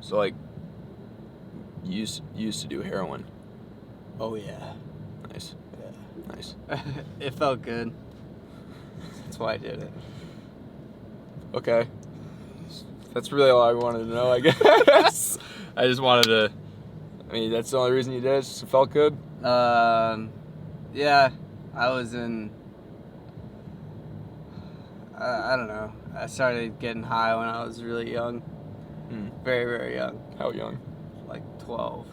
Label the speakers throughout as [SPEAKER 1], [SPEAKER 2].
[SPEAKER 1] So, like, you used to do heroin.
[SPEAKER 2] Oh, yeah.
[SPEAKER 1] Nice.
[SPEAKER 2] Yeah.
[SPEAKER 1] Nice.
[SPEAKER 2] It felt good. That's why I did it.
[SPEAKER 1] Okay. That's really all I wanted to know, I guess. I just wanted to... I mean, that's the only reason you did it? Just it felt good?
[SPEAKER 2] Yeah. I was in... I don't know. I started getting high when I was really young. Very, very young.
[SPEAKER 1] How young?
[SPEAKER 2] Like 12.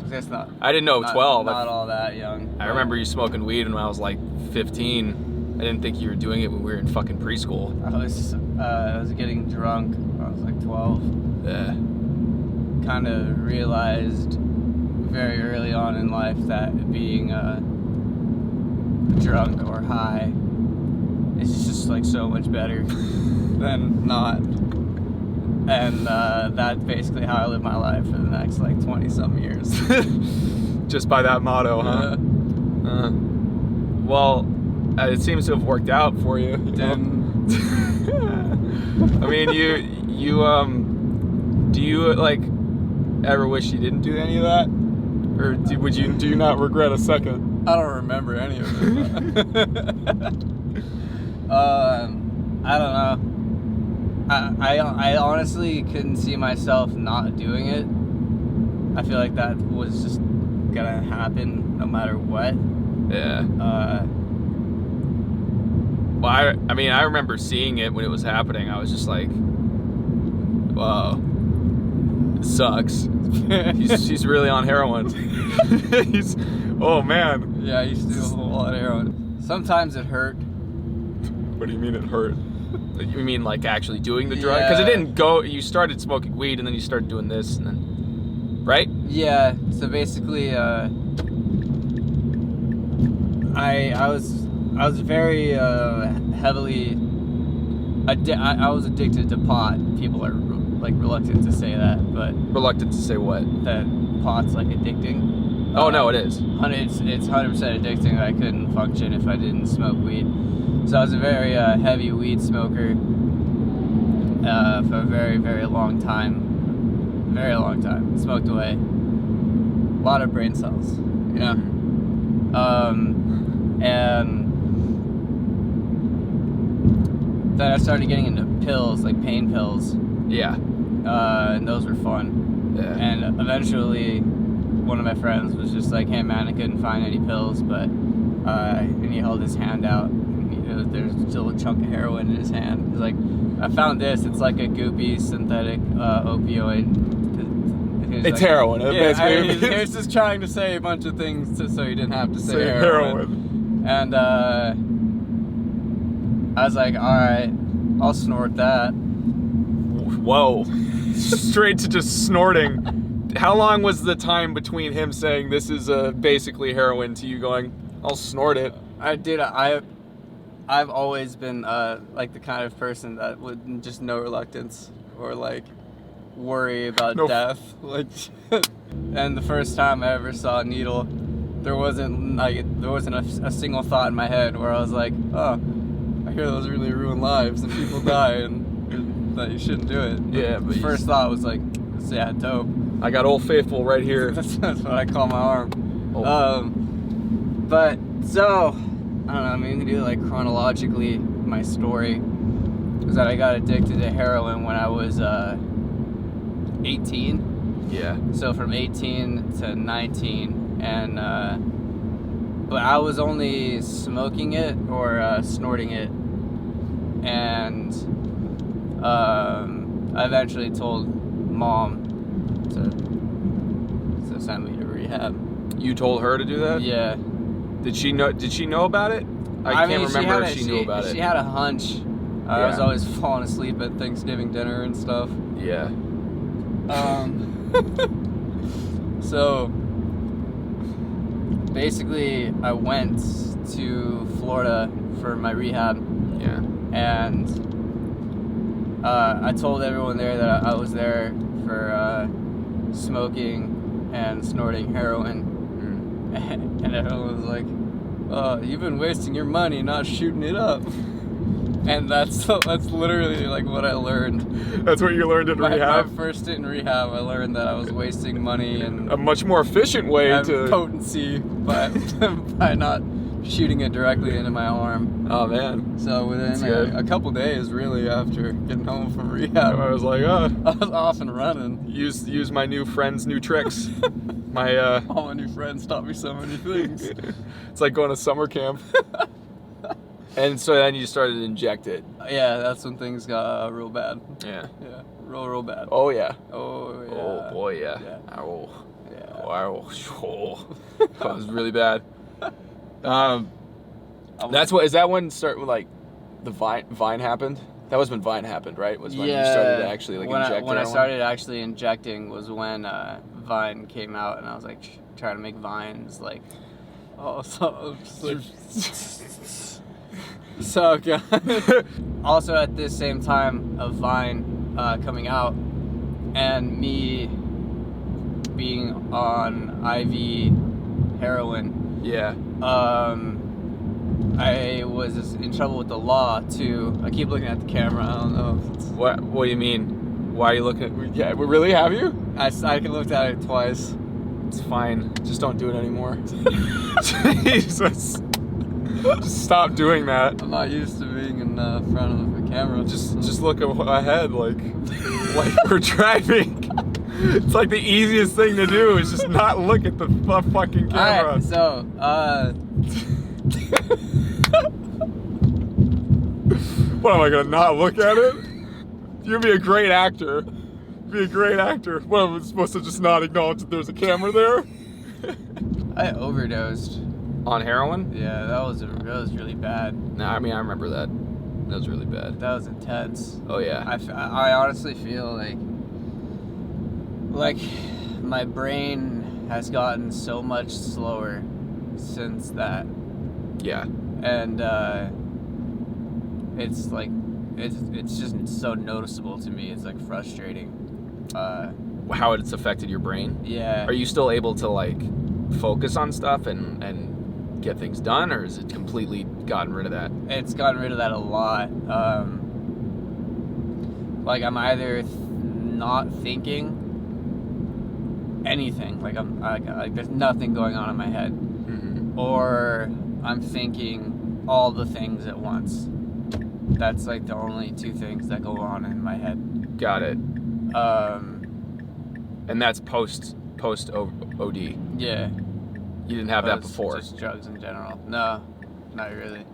[SPEAKER 2] That's not...
[SPEAKER 1] I didn't know 12.
[SPEAKER 2] Not all that young.
[SPEAKER 1] I remember you smoking weed when I was like 15. I didn't think you were doing it when we were in fucking preschool.
[SPEAKER 2] I was getting drunk when I was like 12.
[SPEAKER 1] Yeah.
[SPEAKER 2] Kind of realized very early on in life that being drunk or high is just like so much better than not. And that's basically how I live my life for the next like 20-some years.
[SPEAKER 1] Just by that motto, huh?
[SPEAKER 2] Yeah.
[SPEAKER 1] Well, it seems to have worked out for you. I mean, do you like ever wish you didn't do any of that, or do you not regret a second?
[SPEAKER 2] I don't remember any of it. I don't know. I honestly couldn't see myself not doing it. I feel like that was just gonna happen no matter what.
[SPEAKER 1] Yeah. Well, I mean, I remember seeing it when it was happening. I was just like, "Wow, it sucks." he's really on heroin. Oh man.
[SPEAKER 2] Yeah, I used to do a whole lot of heroin. Sometimes it hurt.
[SPEAKER 1] What do you mean it hurt? You mean like actually doing the drug? Because it didn't go. You started smoking weed and then you started doing this and then, right?
[SPEAKER 2] Yeah. So basically, I was very heavily. I was addicted to pot. People are like reluctant to say that, but
[SPEAKER 1] Reluctant to say what?
[SPEAKER 2] that pot's like addicting.
[SPEAKER 1] Oh no, it is.
[SPEAKER 2] It's 100% addicting. I couldn't function if I didn't smoke weed. So I was a very heavy weed smoker for a very, very long time. Very long time. Smoked away a lot of brain cells, you know? And then I started getting into pills, like pain pills.
[SPEAKER 1] Yeah.
[SPEAKER 2] And those were fun.
[SPEAKER 1] Yeah.
[SPEAKER 2] And eventually, one of my friends was just like, "Hey man, I couldn't find any pills," but and he held his hand out. There's still a chunk of heroin in his hand. He's like, "I found this. It's like a goopy synthetic opioid."
[SPEAKER 1] It's like, heroin.
[SPEAKER 2] Yeah, he was just trying to say a bunch of things so he didn't have to say heroin. And I was like, "All right, I'll snort that."
[SPEAKER 1] Whoa. Straight to just snorting. How long was the time between him saying this is basically heroin to you going, "I'll snort it"?
[SPEAKER 2] I've always been like the kind of person that would just no reluctance or like worry about death. Like, and the first time I ever saw a needle, there wasn't a single thought in my head where I was like, "Oh, I hear those really ruin lives and people die and that you shouldn't do it."
[SPEAKER 1] Yeah, but
[SPEAKER 2] the first thought was like, "Yeah, dope."
[SPEAKER 1] I got Old Faithful right here.
[SPEAKER 2] That's what I call my arm.
[SPEAKER 1] Oh.
[SPEAKER 2] But so, I don't know, I'm gonna do like chronologically my story. Was that I got addicted to heroin when I was 18.
[SPEAKER 1] Yeah.
[SPEAKER 2] So from 18 to 19, and but I was only smoking it or snorting it, and I eventually told Mom to send me to rehab.
[SPEAKER 1] You told her to do that?
[SPEAKER 2] Yeah.
[SPEAKER 1] Did she know about it? I can't remember if she knew about it.
[SPEAKER 2] She had a hunch. I was always falling asleep at Thanksgiving dinner and stuff.
[SPEAKER 1] Yeah.
[SPEAKER 2] So basically, I went to Florida for my rehab.
[SPEAKER 1] Yeah.
[SPEAKER 2] And I told everyone there that I was there for smoking and snorting heroin. And everyone was like, "Oh, you've been wasting your money not shooting it up." And that's literally like what I learned.
[SPEAKER 1] That's what you learned in rehab?
[SPEAKER 2] My first stint in rehab, I learned that I was wasting money and
[SPEAKER 1] A much more efficient way
[SPEAKER 2] and
[SPEAKER 1] to...
[SPEAKER 2] potency by by not shooting it directly into my arm.
[SPEAKER 1] Oh, man.
[SPEAKER 2] So within a couple days, really, after getting home from rehab,
[SPEAKER 1] I was like,
[SPEAKER 2] I was off and running.
[SPEAKER 1] Use my new friend's new tricks.
[SPEAKER 2] All my new friends taught me so many things.
[SPEAKER 1] It's like going to summer camp. And so then you started to inject it.
[SPEAKER 2] Yeah, that's when things got real bad.
[SPEAKER 1] Yeah.
[SPEAKER 2] Yeah, real bad.
[SPEAKER 1] Oh, yeah.
[SPEAKER 2] Oh, yeah.
[SPEAKER 1] Oh, boy, yeah.
[SPEAKER 2] Yeah.
[SPEAKER 1] Oh.
[SPEAKER 2] Yeah.
[SPEAKER 1] Oh. That was really bad. Is that when the Vine happened? That was when Vine happened, right? Was when you started to actually inject
[SPEAKER 2] when I
[SPEAKER 1] heroin?
[SPEAKER 2] started actually injecting was when Vine came out, and I was like trying to make vines like, so good. Also at this same time of Vine coming out and me being on IV heroin.
[SPEAKER 1] Yeah.
[SPEAKER 2] I was in trouble with the law too. I keep looking at the camera. I don't know if it's...
[SPEAKER 1] What do you mean? Why are you looking at... Yeah, really? Have you?
[SPEAKER 2] I looked at it twice.
[SPEAKER 1] It's fine. Just don't do it anymore. Jesus. Just stop doing that.
[SPEAKER 2] I'm not used to being in front of the camera.
[SPEAKER 1] Just look ahead, like we're driving. It's like the easiest thing to do is just not look at the fucking camera.
[SPEAKER 2] Alright, so,
[SPEAKER 1] What, am I gonna not look at it? You'd be a great actor. What, am I supposed to just not acknowledge that there's a camera there?
[SPEAKER 2] I overdosed.
[SPEAKER 1] On heroin?
[SPEAKER 2] Yeah, that was really bad.
[SPEAKER 1] No, I mean, I remember that. That was really bad.
[SPEAKER 2] That was intense.
[SPEAKER 1] Oh, yeah.
[SPEAKER 2] I honestly feel like my brain has gotten so much slower since that.
[SPEAKER 1] Yeah.
[SPEAKER 2] And it's just so noticeable to me. It's like frustrating.
[SPEAKER 1] How it's affected your brain?
[SPEAKER 2] Yeah.
[SPEAKER 1] Are you still able to focus on stuff and get things done, or has it completely gotten rid of that?
[SPEAKER 2] It's gotten rid of that a lot. I'm either not thinking anything, like there's nothing going on in my head, or I'm thinking all the things at once. That's like the only two things that go on in my head.
[SPEAKER 1] Got it. And that's post OD.
[SPEAKER 2] Yeah.
[SPEAKER 1] You didn't have that before.
[SPEAKER 2] Just drugs in general. No, not really.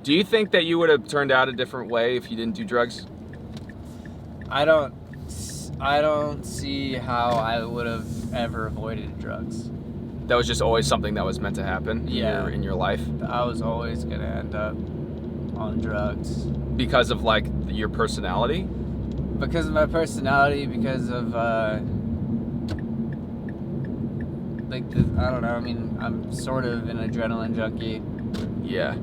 [SPEAKER 1] Do you think that you would have turned out a different way if you didn't do drugs?
[SPEAKER 2] I don't see how I would have ever avoided drugs.
[SPEAKER 1] That was just always something that was meant to happen in your life?
[SPEAKER 2] I was always going to end up on drugs.
[SPEAKER 1] Because of your personality?
[SPEAKER 2] Because of my personality, because of I don't know, I mean, I'm sort of an adrenaline junkie.
[SPEAKER 1] Yeah.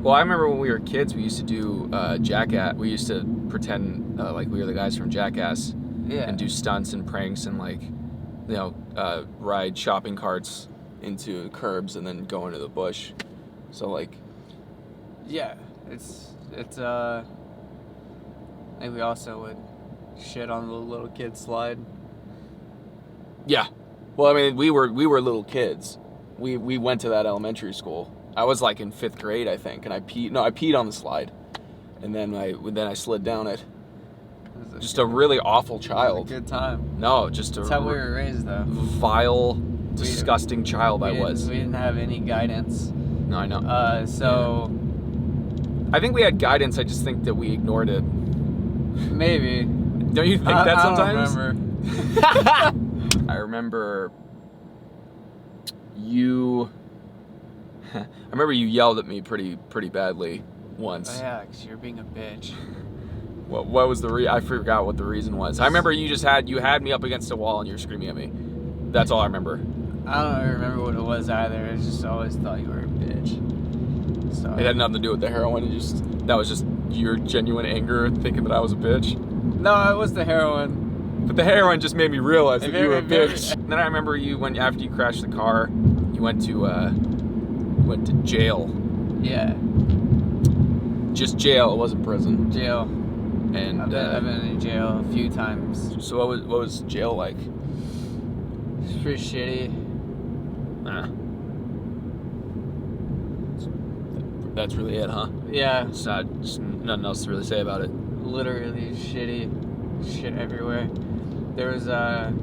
[SPEAKER 1] Well, I remember when we were kids, we used to do Jackass. We used to pretend like we were the guys from Jackass.
[SPEAKER 2] Yeah.
[SPEAKER 1] And do stunts and pranks and ride shopping carts into curbs and then go into the bush. So
[SPEAKER 2] yeah, it's I think we also would shit on the little kid slide.
[SPEAKER 1] Yeah. Well, I mean, we were little kids. We went to that elementary school. I was in 5th grade, I think, and I peed on the slide, and then I slid down it. Just a really awful child.
[SPEAKER 2] Good time.
[SPEAKER 1] No, just
[SPEAKER 2] That's how we were raised, though.
[SPEAKER 1] Vile, disgusting child I was.
[SPEAKER 2] We didn't have any guidance.
[SPEAKER 1] No, I know.
[SPEAKER 2] So.
[SPEAKER 1] Yeah. I think we had guidance. I just think that we ignored it.
[SPEAKER 2] Maybe.
[SPEAKER 1] Don't you think that sometimes?
[SPEAKER 2] I don't remember.
[SPEAKER 1] I remember you. I remember you yelled at me pretty badly once.
[SPEAKER 2] Oh yeah, because you're being a bitch.
[SPEAKER 1] What was the I forgot what the reason was. I remember you had me up against a wall and you were screaming at me. That's all I remember.
[SPEAKER 2] I don't even remember what it was either. I just always thought you were a bitch. So
[SPEAKER 1] it had nothing to do with the heroin. That was just your genuine anger, thinking that I was a bitch.
[SPEAKER 2] No, it was the heroin.
[SPEAKER 1] But the heroin just made me realize that you were a bitch. And then I remember after you crashed the car, you went to jail.
[SPEAKER 2] Yeah.
[SPEAKER 1] Just jail. It wasn't prison.
[SPEAKER 2] Jail.
[SPEAKER 1] And
[SPEAKER 2] I've been in jail a few times.
[SPEAKER 1] So what was jail like?
[SPEAKER 2] It's pretty shitty.
[SPEAKER 1] That's really it, huh?
[SPEAKER 2] Yeah.
[SPEAKER 1] It's not just nothing else to really say about it.
[SPEAKER 2] Literally shitty. Shit everywhere. There was a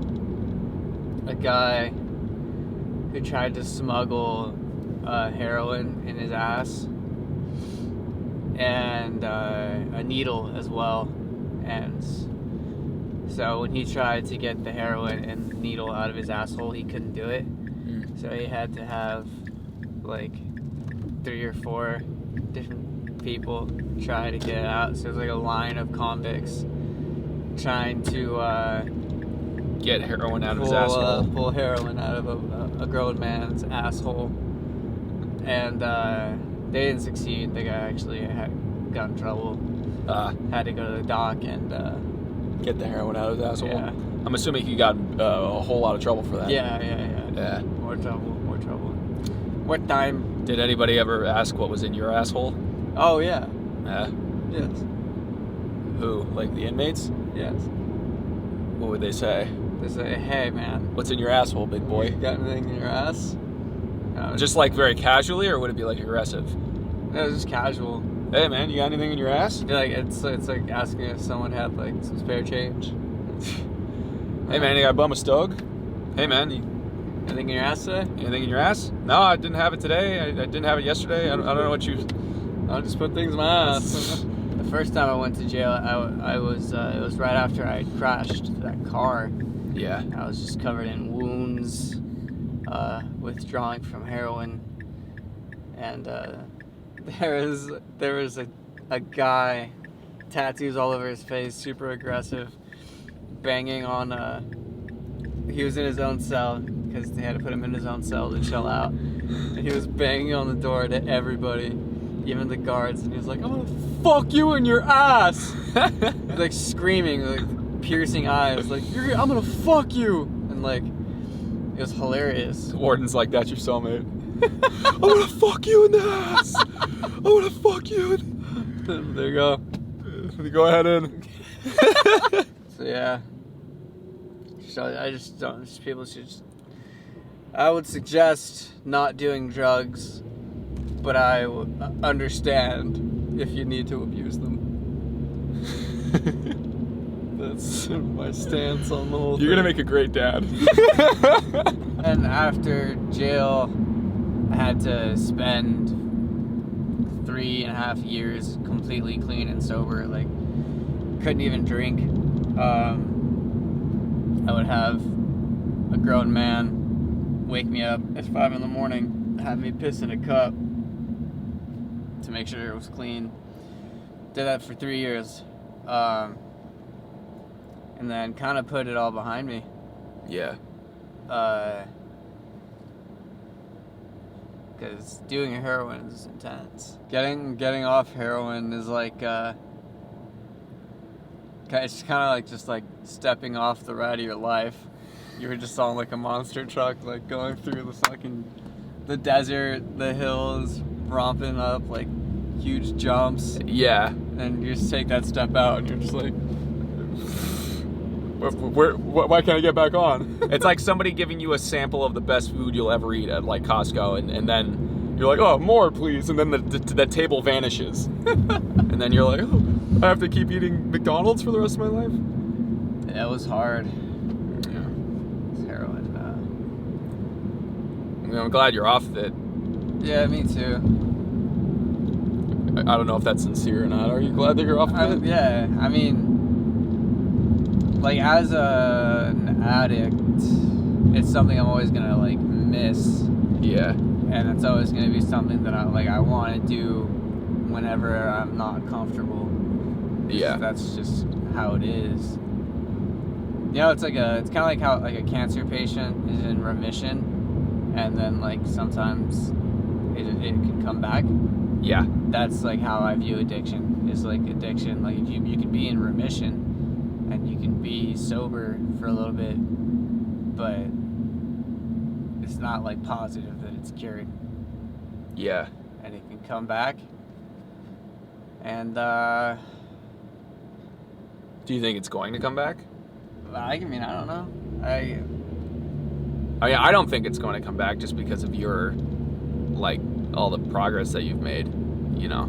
[SPEAKER 2] guy who tried to smuggle heroin in his ass and a needle as well. And so when he tried to get the heroin and the needle out of his asshole, he couldn't do it. So he had to have like 3 or 4 different people try to get it out. So it was like a line of convicts trying to
[SPEAKER 1] get heroin out of his asshole.
[SPEAKER 2] Pull heroin out of a grown man's asshole. And they didn't succeed. The guy actually got in trouble. Had to go to the dock and
[SPEAKER 1] get the heroin out of his asshole.
[SPEAKER 2] Yeah.
[SPEAKER 1] I'm assuming he got a whole lot of trouble for that.
[SPEAKER 2] Yeah. More trouble. What time?
[SPEAKER 1] Did anybody ever ask what was in your asshole?
[SPEAKER 2] Oh, yeah.
[SPEAKER 1] Yeah.
[SPEAKER 2] Yes.
[SPEAKER 1] Who? Like the inmates?
[SPEAKER 2] Yes.
[SPEAKER 1] What would they say?
[SPEAKER 2] They say, hey, man.
[SPEAKER 1] What's in your asshole, big boy?
[SPEAKER 2] Got anything in your ass?
[SPEAKER 1] Just like very casually, or would it be like aggressive?
[SPEAKER 2] It was just casual.
[SPEAKER 1] Hey, man, you got anything in your ass?
[SPEAKER 2] Yeah, like it's like asking if someone had like some spare change.
[SPEAKER 1] Hey, man, you got a bum a stog? Hey, man,
[SPEAKER 2] anything in your ass today?
[SPEAKER 1] Anything in your ass? No, I didn't have it today. I didn't have it yesterday. I don't know what you...
[SPEAKER 2] I'll just put things in my ass. The first time I went to jail, I was it was right after I had crashed that car.
[SPEAKER 1] Yeah.
[SPEAKER 2] I was just covered in wounds, withdrawing from heroin, and there was a guy, tattoos all over his face, super aggressive, banging on he was in his own cell because they had to put him in his own cell to chill out, and he was banging on the door to everybody, even the guards, and he was like, I'm gonna fuck you in your ass. He's like screaming, like piercing eyes, like I'm gonna fuck you, and like it was hilarious.
[SPEAKER 1] The warden's like, that's your cellmate. I'm gonna fuck you in the ass. I'm gonna fuck you in...
[SPEAKER 2] There you go.
[SPEAKER 1] Go ahead in.
[SPEAKER 2] So yeah, so I just don't. People should just, I would suggest not doing drugs, but I understand if you need to abuse them. That's my stance on the whole thing.
[SPEAKER 1] You're gonna make a great dad.
[SPEAKER 2] And after jail, I had to spend 3.5 years completely clean and sober. Like, couldn't even drink. I would have a grown man wake me up at 5 a.m, have me piss in a cup to make sure it was clean. Did that for 3 years. And then kind of put it all behind me.
[SPEAKER 1] Yeah.
[SPEAKER 2] Because doing heroin is intense. Getting off heroin is like, it's kind of like just like stepping off the ride of your life. You were just on like a monster truck, like going through the desert, the hills, romping up like huge jumps.
[SPEAKER 1] Yeah.
[SPEAKER 2] And you just take that step out and you're just like,
[SPEAKER 1] why can't I get back on? It's like somebody giving you a sample of the best food you'll ever eat at like Costco, and then you're like, oh, more please, and then the table vanishes. And then you're like, oh, I have to keep eating McDonald's for the rest of my life?
[SPEAKER 2] Yeah, it was hard.
[SPEAKER 1] Yeah.
[SPEAKER 2] It's heroin.
[SPEAKER 1] I'm glad you're off of it.
[SPEAKER 2] Yeah, me too.
[SPEAKER 1] I don't know if that's sincere or not. Are you glad that you're off of it?
[SPEAKER 2] Yeah, I mean, like, as an addict, it's something I'm always gonna like miss.
[SPEAKER 1] Yeah.
[SPEAKER 2] And it's always gonna be something that I want to do whenever I'm not comfortable.
[SPEAKER 1] Yeah.
[SPEAKER 2] That's just how it is. You know, it's kind of like how like a cancer patient is in remission, and then like sometimes it can come back.
[SPEAKER 1] Yeah.
[SPEAKER 2] That's like how I view addiction. Is like addiction. Like you can be in remission. And you can be sober for a little bit, but it's not like positive that it's cured.
[SPEAKER 1] Yeah.
[SPEAKER 2] And it can come back, And
[SPEAKER 1] Do you think it's going to come back?
[SPEAKER 2] I mean, I don't know.
[SPEAKER 1] I don't think it's going to come back just because of your, like, all the progress that you've made, you know.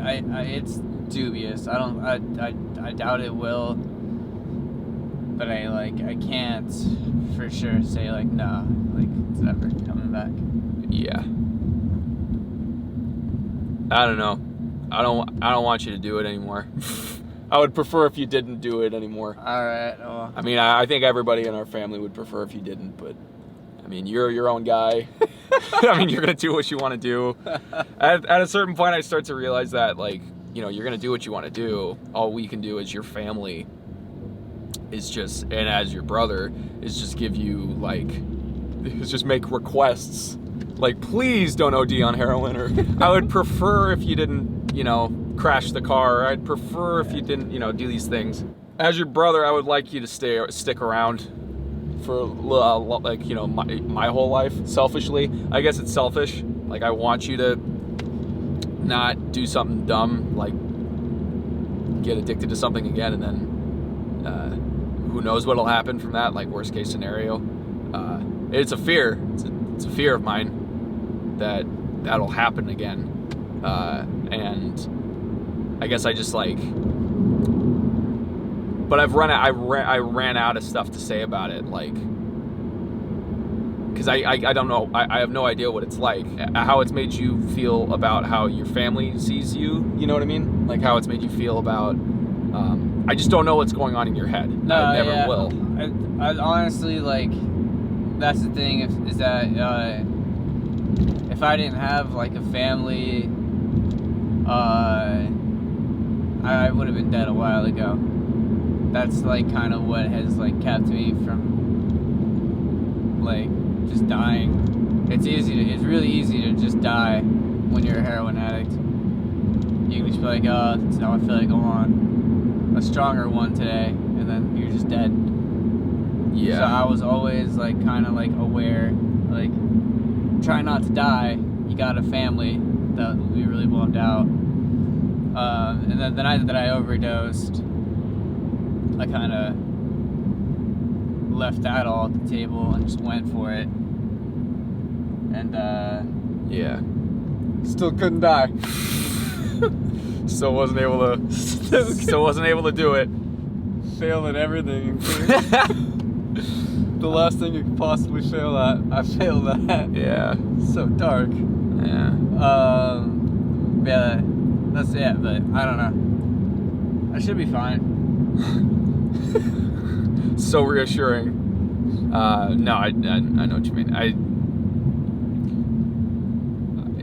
[SPEAKER 2] It's dubious. I doubt it will. But I can't for sure say like no, like it's never coming back.
[SPEAKER 1] Yeah. I don't know. I don't want you to do it anymore. I would prefer if you didn't do it anymore.
[SPEAKER 2] All right. Well.
[SPEAKER 1] I mean, I think everybody in our family would prefer if you didn't, but I mean, you're your own guy. I mean, you're gonna do what you want to do. At a certain point, I start to realize that, like, you know, you're gonna do what you want to do. All we can do as your family is just, and as your brother, is just give you, like, is just make requests. Like, please don't OD on heroin, or I would prefer if you didn't, you know, crash the car. I'd prefer if you didn't, you know, do these things. As your brother, I would like you to stick around for like, you know, my whole life. Selfishly, I guess it's selfish. Like, I want you to not do something dumb, like get addicted to something again, and then who knows what'll happen from that. Like, worst case scenario, it's a fear. It's a fear of mine that'll happen again, and I guess I just like. But I ran out of stuff to say about it, like, because I don't know, I have no idea what it's like, how it's made you feel about how your family sees you, you know what I mean? Like, how it's made you feel about, I just don't know what's going on in your head.
[SPEAKER 2] No,
[SPEAKER 1] I never will.
[SPEAKER 2] I honestly, like, that's the thing, is that if I didn't have, like, a family, I would have been dead a while ago. That's, like, kind of what has, like, kept me from, like, just dying. It's really easy to just die when you're a heroin addict. You can just be like, oh, that's how I feel like I want a stronger one today, and then you're just dead.
[SPEAKER 1] Yeah.
[SPEAKER 2] So I was always, like, kind of, like, aware, like, try not to die. You got a family that will be really bummed out. And then the night that I overdosed, I kind of left that all at the table and just went for it. And,
[SPEAKER 1] yeah.
[SPEAKER 2] still couldn't die.
[SPEAKER 1] Still wasn't able to do it.
[SPEAKER 2] Failed at everything. The last thing you could possibly fail at, I failed at.
[SPEAKER 1] Yeah.
[SPEAKER 2] So dark.
[SPEAKER 1] Yeah.
[SPEAKER 2] Yeah, that's it, but I don't know. I should be fine.
[SPEAKER 1] So reassuring. No, I know what you mean.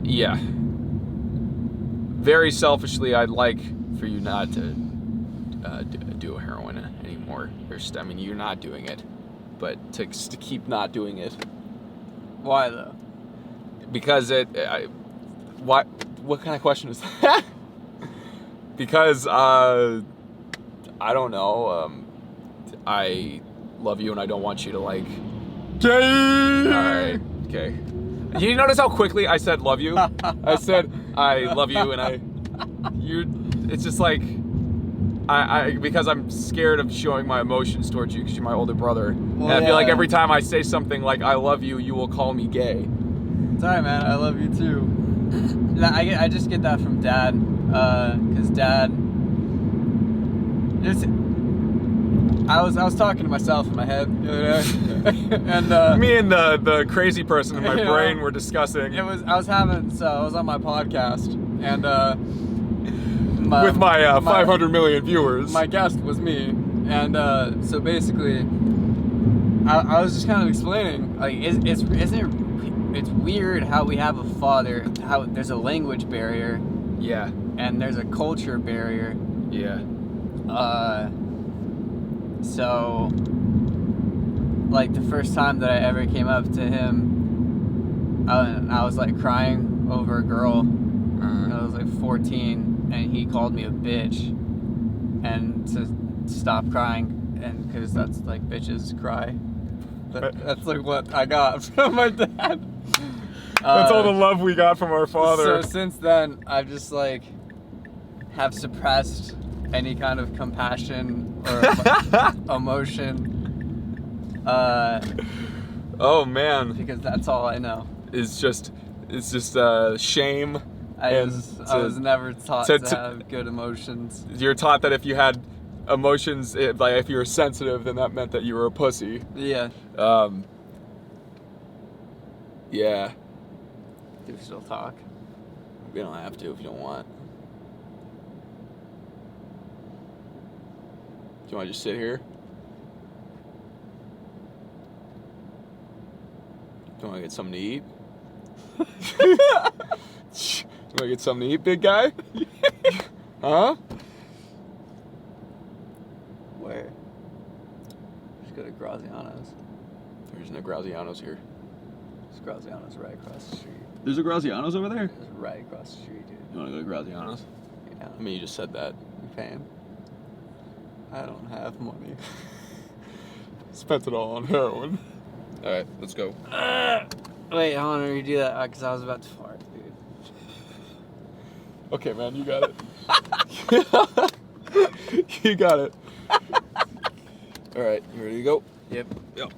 [SPEAKER 1] Yeah. Very selfishly, I'd like for you not to do heroin anymore. I mean, you're not doing it, but to keep not doing it.
[SPEAKER 2] Why though?
[SPEAKER 1] Because what kind of question is that? Because I don't know. I love you, and I don't want you to, like.
[SPEAKER 2] Jay!
[SPEAKER 1] Alright, okay. You notice how quickly I said love you? I said I love you, and it's just like, because I'm scared of showing my emotions towards you because you're my older brother.
[SPEAKER 2] Well,
[SPEAKER 1] and I feel like every time I say something like I love you, you will call me gay.
[SPEAKER 2] It's alright, man. I love you too. I just get that from Dad, because Dad. I was talking to myself in my head the other day, and
[SPEAKER 1] me and the crazy person in my brain were discussing.
[SPEAKER 2] I was on my podcast, and
[SPEAKER 1] with my 500 million viewers.
[SPEAKER 2] My guest was me, and so basically, I was just kind of explaining, like, it's weird how we have a father, how there's a language barrier,
[SPEAKER 1] yeah,
[SPEAKER 2] and there's a culture barrier,
[SPEAKER 1] yeah.
[SPEAKER 2] So, like, the first time that I ever came up to him, I was, like, crying over a girl. I was, like, 14, and he called me a bitch, and to stop crying, and because that's, like, bitches cry. That's, like, what I got from my dad.
[SPEAKER 1] That's all the love we got from our father.
[SPEAKER 2] So since then, I've just like have suppressed any kind of compassion or emotion.
[SPEAKER 1] Oh man,
[SPEAKER 2] Because that's all I know.
[SPEAKER 1] it's just shame.
[SPEAKER 2] I was never taught
[SPEAKER 1] to
[SPEAKER 2] have good emotions.
[SPEAKER 1] You're taught that if you had emotions, like if you were sensitive, then that meant that you were a pussy.
[SPEAKER 2] Yeah.
[SPEAKER 1] Yeah.
[SPEAKER 2] Do we still talk?
[SPEAKER 1] We don't have to if you don't want. Do you want to just sit here? Do you want to get something to eat? You want to get something to eat, big guy? Huh?
[SPEAKER 2] Where? Just go to Graziano's.
[SPEAKER 1] There's no Graziano's here.
[SPEAKER 2] There's Graziano's right across the street.
[SPEAKER 1] There's a Graziano's over there?
[SPEAKER 2] It's right across the street, dude.
[SPEAKER 1] You want to go to Graziano's?
[SPEAKER 2] Yeah.
[SPEAKER 1] I mean, you just said that.
[SPEAKER 2] You paying? I don't have money.
[SPEAKER 1] Spent it all on heroin. All right, let's go.
[SPEAKER 2] Wait, I want to redo that because I was about to fart, dude.
[SPEAKER 1] Okay, man, you got it. You got it. All right, you ready to go?
[SPEAKER 2] Yep.
[SPEAKER 1] Yep.